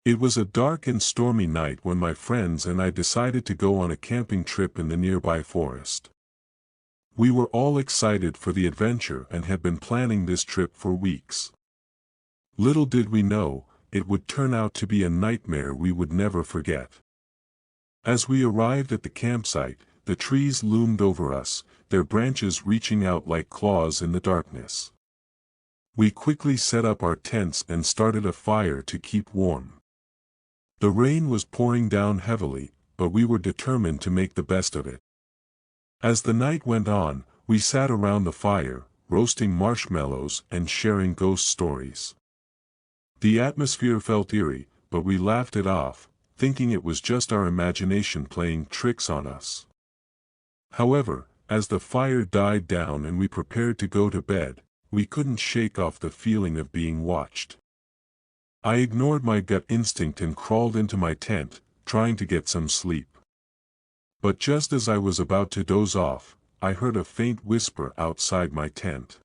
It was a dark and stormy night when my friends and I decided to go on a camping trip in the nearby forest. We were all excited for the adventure and had been planning this trip for weeks. Little did we know, it would turn out to be a nightmare we would never forget. As we arrived at the campsite, the trees loomed over us, their branches reaching out like claws in the darkness. We quickly set up our tents and started a fire to keep warm. The rain was pouring down heavily, but we were determined to make the best of it. As the night went on, we sat around the fire, roasting marshmallows and sharing ghost stories. The atmosphere felt eerie, but we laughed it off, thinking it was just our imagination playing tricks on us. However, as the fire died down and we prepared to go to bed, we couldn't shake off the feeling of being watched. I ignored my gut instinct and crawled into my tent, trying to get some sleep. But just as I was about to doze off, I heard a faint whisper outside my tent.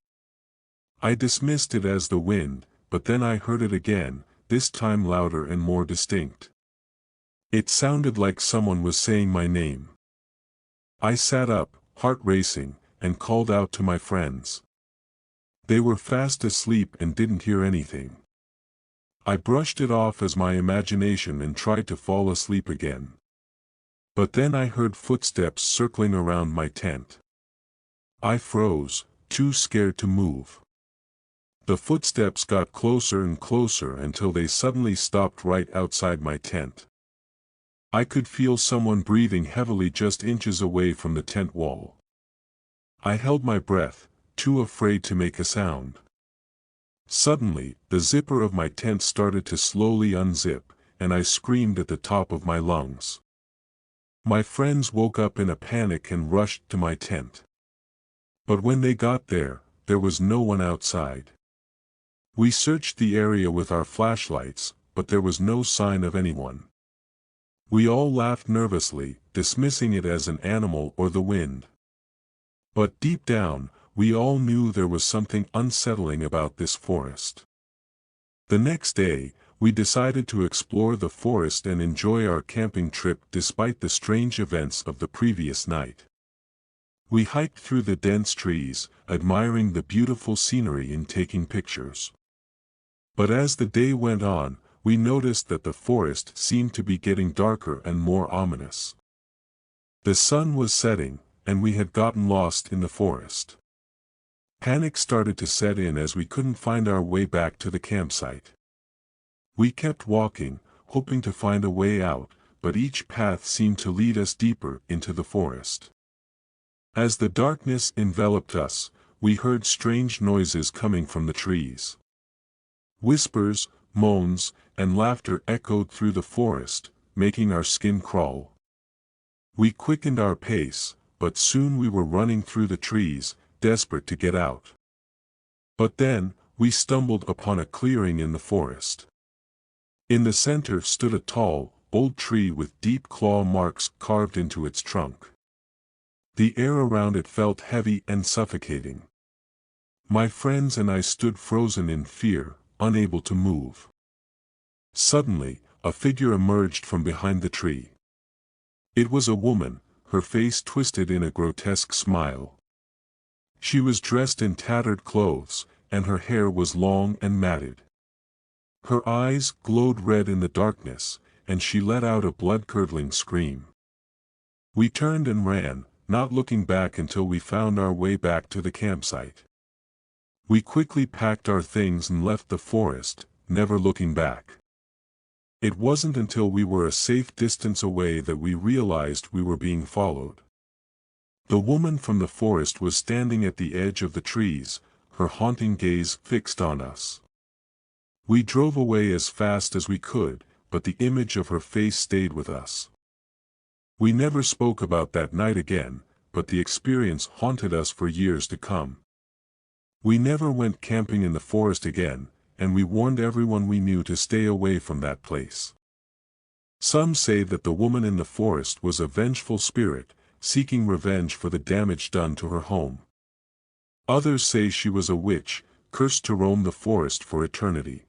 I dismissed it as the wind, but then I heard it again, this time louder and more distinct. It sounded like someone was saying my name. I sat up, heart racing, and called out to my friends. They were fast asleep and didn't hear anything. I brushed it off as my imagination and tried to fall asleep again. But then I heard footsteps circling around my tent. I froze, too scared to move. The footsteps got closer and closer until they suddenly stopped right outside my tent. I could feel someone breathing heavily just inches away from the tent wall. I held my breath, too afraid to make a sound. Suddenly, the zipper of my tent started to slowly unzip, and I screamed at the top of my lungs. My friends woke up in a panic and rushed to my tent. But when they got there was no one outside. We searched the area with our flashlights, but there was no sign of anyone. We all laughed nervously, dismissing it as an animal or the wind. But deep down, we all knew there was something unsettling about this forest. The next day, we decided to explore the forest and enjoy our camping trip despite the strange events of the previous night. We hiked through the dense trees, admiring the beautiful scenery and taking pictures. But as the day went on, we noticed that the forest seemed to be getting darker and more ominous. The sun was setting, and we had gotten lost in the forest. Panic started to set in as we couldn't find our way back to the campsite. We kept walking, hoping to find a way out, but each path seemed to lead us deeper into the forest. As the darkness enveloped us, we heard strange noises coming from the trees. Whispers, moans, and laughter echoed through the forest, making our skin crawl. We quickened our pace, but soon we were running through the trees, desperate to get out. But then, we stumbled upon a clearing in the forest. In the center stood a tall, old tree with deep claw marks carved into its trunk. The air around it felt heavy and suffocating. My friends and I stood frozen in fear, unable to move. Suddenly, a figure emerged from behind the tree. It was a woman, her face twisted in a grotesque smile. She was dressed in tattered clothes, and her hair was long and matted. Her eyes glowed red in the darkness, and she let out a blood-curdling scream. We turned and ran, not looking back until we found our way back to the campsite. We quickly packed our things and left the forest, never looking back. It wasn't until we were a safe distance away that we realized we were being followed. The woman from the forest was standing at the edge of the trees, her haunting gaze fixed on us. We drove away as fast as we could, but the image of her face stayed with us. We never spoke about that night again, but the experience haunted us for years to come. We never went camping in the forest again, and we warned everyone we knew to stay away from that place. Some say that the woman in the forest was a vengeful spirit, seeking revenge for the damage done to her home. Others say she was a witch, cursed to roam the forest for eternity.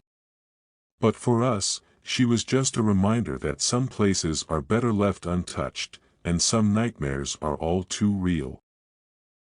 But for us, She was just a reminder that some places are better left untouched, and some nightmares are all too real.